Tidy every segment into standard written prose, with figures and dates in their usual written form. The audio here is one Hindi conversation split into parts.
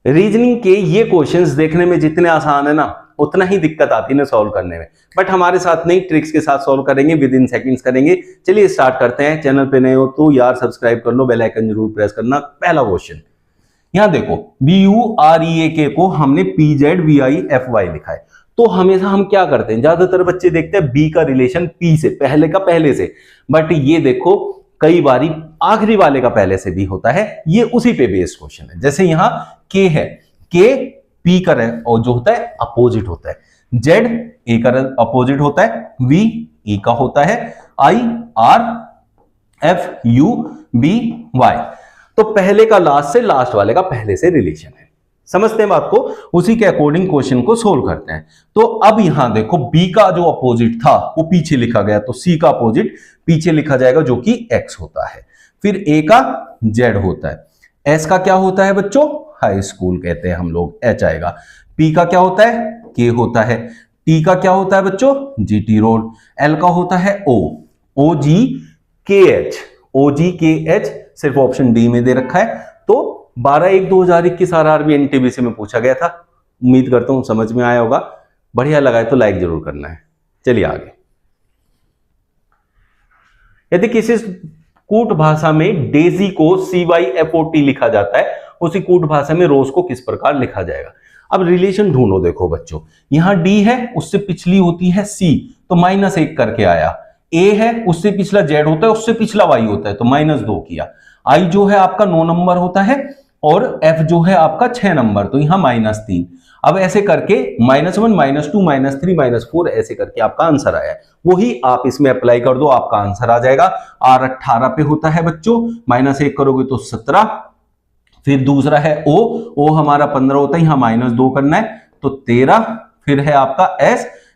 रीजनिंग के ये क्वेश्चंस देखने में जितने आसान है ना, उतना ही दिक्कत आती है ना सॉल्व करने में। बट हमारे साथ नहीं, ट्रिक्स के साथ सॉल्व करेंगे, विद इन सेकंड्स करेंगे। चलिए स्टार्ट करते हैं। चैनल पे नए हो तो यार सब्सक्राइब कर लो, बेल आइकन जरूर प्रेस करना। पहला क्वेश्चन यहां देखो, BUREAK को हमने PZVIFY लिखा है। तो हमेशा हम क्या करते हैं, ज्यादातर बच्चे देखते हैं बी का रिलेशन पी से, पहले का पहले से। बट ये देखो कई बारी आखिरी वाले का पहले से भी होता है, ये उसी पे बेस्ड क्वेश्चन है। जैसे यहां के है, के पी का और जो होता है अपोजिट होता है, जेड ए का अपोजिट होता है, वी ई का होता है, I R F U B Y. तो पहले का लास्ट से, लास्ट वाले का पहले से रिलेशन है। समझते हैं बात को, उसी के अकॉर्डिंग क्वेश्चन को सोल्व करते हैं। तो अब यहां देखो बी का जो अपोजिट था वो पीछे लिखा गया, तो सी का अपोजिट पीछे लिखा जाएगा जो कि एक्स होता है। फिर ए का जेड होता है, एस का क्या होता है बच्चों, हाई स्कूल कहते हैं हम लोग, एच आएगा। पी का क्या होता है, के होता है। टी का क्या होता है बच्चों, जीटी रोड। एल का होता है ओ, ओ जी के एच, ओ जी के एच सिर्फ ऑप्शन डी में दे रखा है। तो 12/1/2021 RRB NTPC में पूछा गया था। उम्मीद करता हूं समझ में आया होगा। बढ़िया लगा है तो लाइक जरूर करना है। चलिए आगे। यदि किसी कूट भाषा में डेजी को CYFOT लिखा जाता है, उसी कूट भाषा में रोज को किस प्रकार लिखा जाएगा। अब रिलेशन ढूंढो। देखो बच्चों, यहां डी है, उससे पिछली होती है सी, तो -1 करके आया। ए है, उससे पिछला जेड होता है, उससे पिछला वाई होता है, तो -2 किया। आई जो है आपका 9 नंबर होता है, और एफ जो है आपका 6 नंबर, तो यहां -3। अब ऐसे करके -1 -2 -3 -4 ऐसे करके आपका आंसर आया। वही आप इसमें अप्लाई कर दो, आपका आंसर आ जाएगा। R 18 पे होता है बच्चों, -1 करोगे तो 17। फिर दूसरा है O हमारा 15 होता है, यहां -2 करना है तो 13। फिर है आपका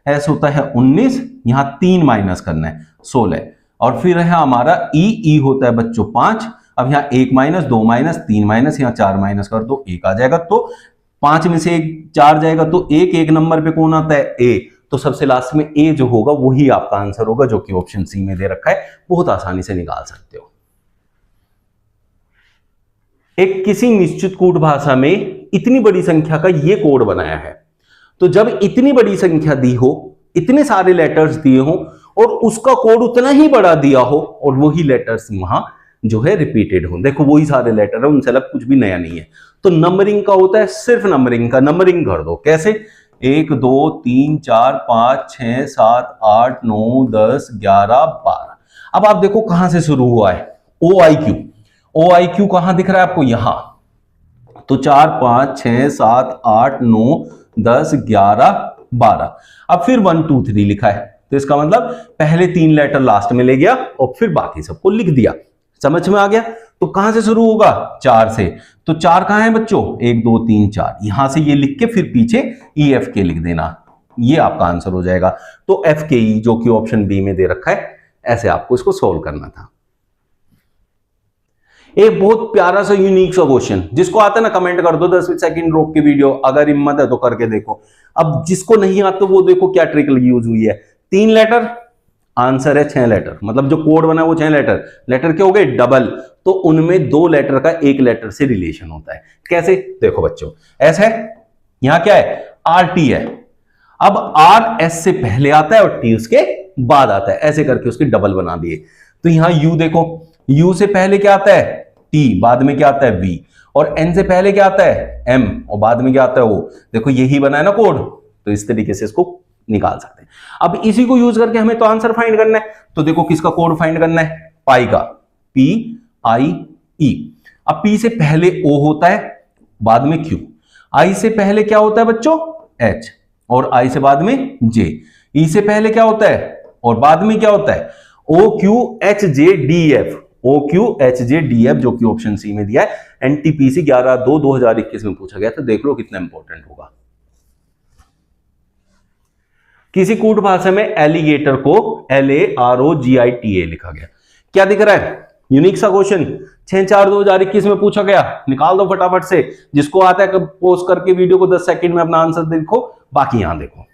S होता है 19, यहां 3 माइनस करना है 16। और फिर है हमारा E होता है बच्चों 5। अब यहाँ 1 माइनस, 2 माइनस, 3 माइनस, यहाँ 4 माइनस कर दो, 1 आ जाएगा। तो 5 में से 4 जाएगा तो 1 नंबर पे कौन आता है, ए। तो सबसे लास्ट में ए जो होगा वही आपका आंसर होगा, जो कि ऑप्शन सी में दे रखा है। बहुत आसानी से निकाल सकते हो। एक किसी निश्चित कूट भाषा में इतनी बड़ी संख्या का ये कोड बनाया है। तो जब इतनी बड़ी संख्या दी हो, इतने सारे लेटर्स दिए हो, और उसका कोड उतना ही बड़ा दिया हो, और वही लेटर्स वहां जो है रिपीटेड हो, देखो वही सारे लेटर है, उनसे अलग कुछ भी नया नहीं है। तो नंबरिंग का होता है, सिर्फ नंबरिंग का नंबरिंग कर दो। कैसे, 1 2 3 4 5 6 7 8 9 10 11 12। अब आप देखो कहां से शुरू हुआ है, OIQ कहां दिख रहा है आपको, यहां। तो 4 5 6 7 8 9 10 11 12। अब फिर 1 2 3 लिखा है, तो इसका मतलब पहले 3 लेटर लास्ट में ले गया और फिर बाकी सबको लिख दिया। समझ में आ गया। तो कहां से शुरू होगा, 4 से। तो 4 कहां है बच्चों, 1 2 3 4। यहां से ये लिख के फिर पीछे EFK लिख देना, ये आपका आंसर हो जाएगा। तो FKE जो कि ऑप्शन बी में दे रखा है, ऐसे आपको इसको सोल्व करना था। एक बहुत प्यारा सा यूनिक सा क्वेश्चन, जिसको आता है ना कमेंट कर दो, 10 सेकंड रोक के वीडियो, अगर हिम्मत है तो करके देखो। अब जिसको नहीं आता वो देखो क्या ट्रिक यूज हुई है। 3 लेटर, आंसर है 6 लेटर, मतलब जो कोड बना है वो 6 लेटर। लेटर क्या हो गए, डबल। तो उनमें 2 लेटर का 1 लेटर से रिलेशन होता है। कैसे, देखो बच्चों, एस है, यहां क्या है, RT है। अब R S से पहले आता है और T उसके बाद आता है, ऐसे करके उसके डबल बना दिए। तो यहां U देखो, U से पहले क्या आता है, T, बाद में क्या आता है, V। और N से पहले क्या आता है, M, और बाद में क्या आता है, O। देखो यही बना है ना कोड, तो इस तरीके से इसको निकाल सकते हैं। अब इसी को यूज करके हमें तो आंसर फाइंड करना है। तो देखो किसका कोड फाइंड करना है, पाई का, PIE। अब P से पहले O होता है, बाद में Q। I से पहले क्या होता है बच्चों, H, और I से बाद में J। E से पहले क्या होता है, और बाद में क्या होता है, OQHJDF। OQHJDF जो कि ऑप्शन सी में दिया है। NTPC 11/2/2021 में पूछा गया था। देख लो कितना इंपॉर्टेंट होगा। किसी कूट भाषा में एलिगेटर को LAROGITA लिखा गया। क्या दिख रहा है, यूनिक सा क्वेश्चन, 6/4/2021 में पूछा गया। निकाल दो फटाफट से, जिसको आता है पोस्ट करके वीडियो को 10 सेकंड में अपना आंसर देखो। बाकी यहां देखो,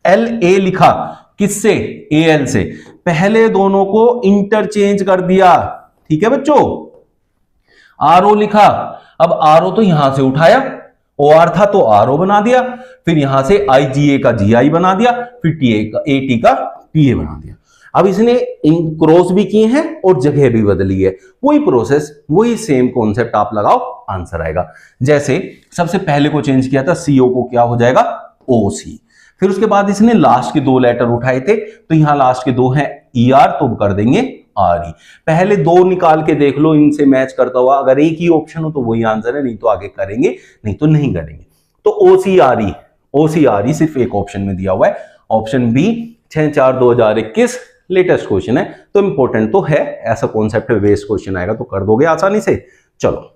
LA लिखा, किससे, AL से। पहले दोनों को इंटरचेंज कर दिया, ठीक है बच्चों। RO लिखा, अब RO तो यहां से उठाया OR था तो RO बना दिया, फिर यहां से IGA का GI बना दिया, फिर AT का TA बना दिया। अब इसने इन क्रॉस भी किए हैं और जगह भी बदली है, वही प्रोसेस, वही सेम कॉन्सेप्ट आप लगाओ, आंसर आएगा। जैसे सबसे पहले को चेंज किया था, CO को क्या हो जाएगा, OC। फिर उसके बाद इसने लास्ट के 2 लेटर उठाए थे, तो यहां लास्ट के 2 हैं ER, तो कर देंगे RE। पहले 2 निकाल के देख लो, इनसे मैच करता हुआ, अगर एक ही ऑप्शन हो तो वही आंसर है, नहीं तो आगे करेंगे, नहीं तो नहीं करेंगे। तो OCRE सिर्फ एक ऑप्शन में दिया हुआ है, ऑप्शन बी 6/4/2021 लेटेस्ट क्वेश्चन है, तो इंपॉर्टेंट तो है, ऐसा कॉन्सेप्ट है, बेस्ड क्वेश्चन आएगा तो कर दोगे आसानी से। चलो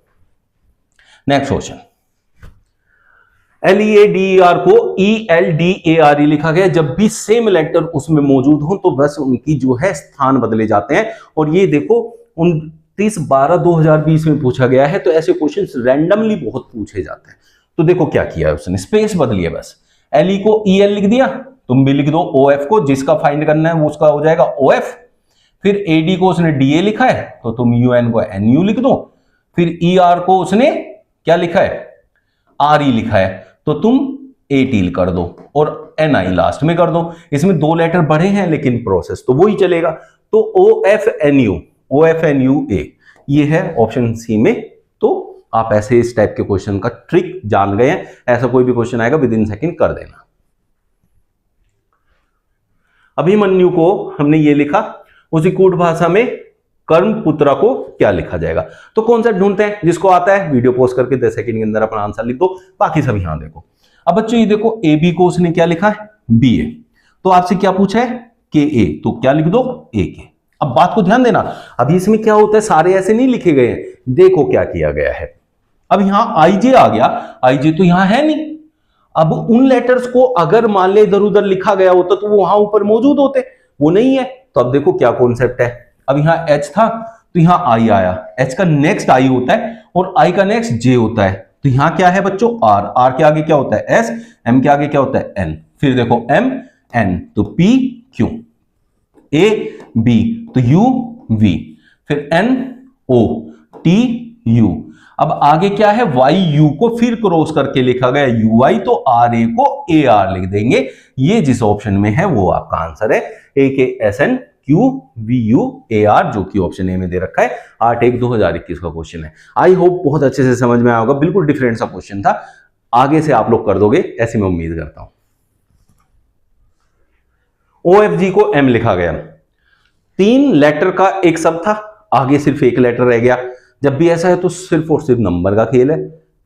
नेक्स्ट क्वेश्चन, LEADER को ELDARE लिखा गया। जब भी सेम लेटर उसमें मौजूद हो तो बस उनकी जो है स्थान बदले जाते हैं। और ये देखो 29/12/2020 में पूछा गया है, तो ऐसे क्वेश्चंस रैंडमली बहुत पूछे जाते हैं। तो देखो क्या किया है उसने, स्पेस बदली है बस। LE को EL लिख दिया, तुम भी लिख दो OF को, जिसका फाइंड करना है वो उसका हो जाएगा OF। फिर AD को उसने DA लिखा है, तो तुम UN को NU लिख दो। फिर ER को उसने क्या लिखा है, RE लिखा है, तो तुम AT कर दो और NI लास्ट में कर दो। इसमें 2 लेटर बढ़े हैं लेकिन प्रोसेस तो वही चलेगा। तो OFNUA ये है ऑप्शन सी में। तो आप ऐसे इस टाइप के क्वेश्चन का ट्रिक जान गए हैं, ऐसा कोई भी क्वेश्चन आएगा विद इन सेकंड कर देना। अभिमन्यु को हमने ये लिखा, उसी कूट भाषा में कर्मपुत्रा को क्या लिखा जाएगा। तो कॉन्सेप्ट ढूंढते हैं, जिसको आता है वीडियो पोस्ट करके 10 सेकंड के अंदर अपना आंसर लिख दो, बाकी सब यहां देखो। अब बच्चों ये देखो AB को उसने क्या लिखा है, BA, तो आपसे क्या पूछा है KA, तो क्या लिख दो AK। अब बात को ध्यान देना, अभी इसमें क्या होता है, सारे ऐसे नहीं लिखे गए हैं, देखो क्या किया गया है। अब यहां IJ आ गया, IJ तो यहां है नहीं। अब उन लेटर्स को अगर मान ले इधर उधर लिखा गया होता तो वो वहां ऊपर मौजूद होते, वो नहीं है। तो अब देखो क्या कॉन्सेप्ट है, अब यहां H था तो यहां I आया, H का नेक्स्ट I होता है और I का नेक्स्ट J होता है। तो यहां क्या है बच्चों, R, R के आगे क्या होता है S, M के आगे क्या होता है N, फिर देखो M N, तो P Q, A B, तो U V, फिर N O T U। अब आगे क्या है, YU को फिर क्रॉस करके लिखा गया UI, तो RA को AR लिख देंगे। ये जिस ऑप्शन में है वो आपका आंसर है, AKSNQVUAR, जो कि ऑप्शन ए में दे रखा है। 8/1/2021 का क्वेश्चन है। आई होप बहुत अच्छे से समझ में आया होगा, बिल्कुल डिफरेंट सा क्वेश्चन था, आगे से आप लोग कर दोगे ऐसी मैं उम्मीद करता हूं। OFG को M लिखा गया, 3 लेटर का एक शब्द था, आगे सिर्फ एक लेटर रह गया। जब भी ऐसा है तो सिर्फ और सिर्फ नंबर का खेल है,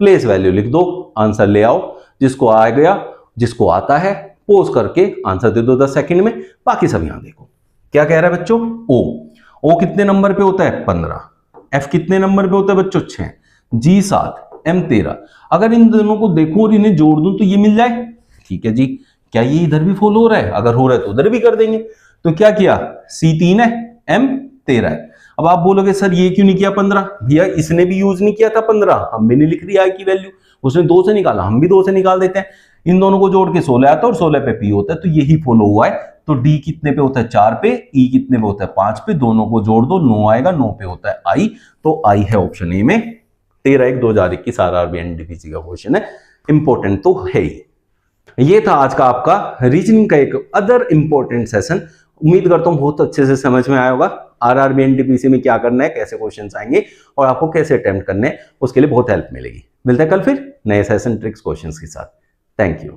प्लेस वैल्यू लिख दो, आंसर ले आओ, जिसको आ गया, जिसको आता है पोज करके आंसर दे दो 10 सेकंड में। बाकी सब यहां देखो क्या कह रहा है बच्चों, O कितने नंबर पे होता है 15, F कितने नंबर पे होता है बच्चों 6, G 7, M 13। अगर इन दोनों को देखो और इन्हें जोड़ दूं तो ये मिल जाए, ठीक है जी। क्या ये इधर भी फॉलो हो रहा है, अगर हो रहा है तो उधर भी कर देंगे। तो क्या किया, C 3 है, M 13 है। अब आप बोलोगे सर ये क्यों नहीं किया 15, भैया इसने भी यूज नहीं किया था 15, हम भी नहीं लिख रही आई की वैल्यू, उसने 2 से निकाला, हम भी 2 से निकाल देते हैं। इन दोनों को जोड़ के 16 आता है और 16 पे P होता है, तो यही फॉलो हुआ है। तो D कितने पे होता है 4 पे, E कितने पे होता है 5 पे, दोनों को जोड़ दो 9 आएगा, 9 पे होता है I, तो I है ऑप्शन ए में। 13/1/2021 RRB NTPC का क्वेश्चन है, इंपॉर्टेंट तो है ही। ये था आज का आपका रीजनिंग का एक अदर इंपॉर्टेंट सेशन। उम्मीद करता हूं बहुत अच्छे से समझ में आया होगा। RRB NTPC में क्या करना है, कैसे क्वेश्चंस आएंगे और आपको कैसे अटेम्प्ट करने हैं, उसके लिए बहुत हेल्प मिलेगी। मिलते हैं कल फिर नए सेशन ट्रिक्स क्वेश्चंस के साथ। Thank you.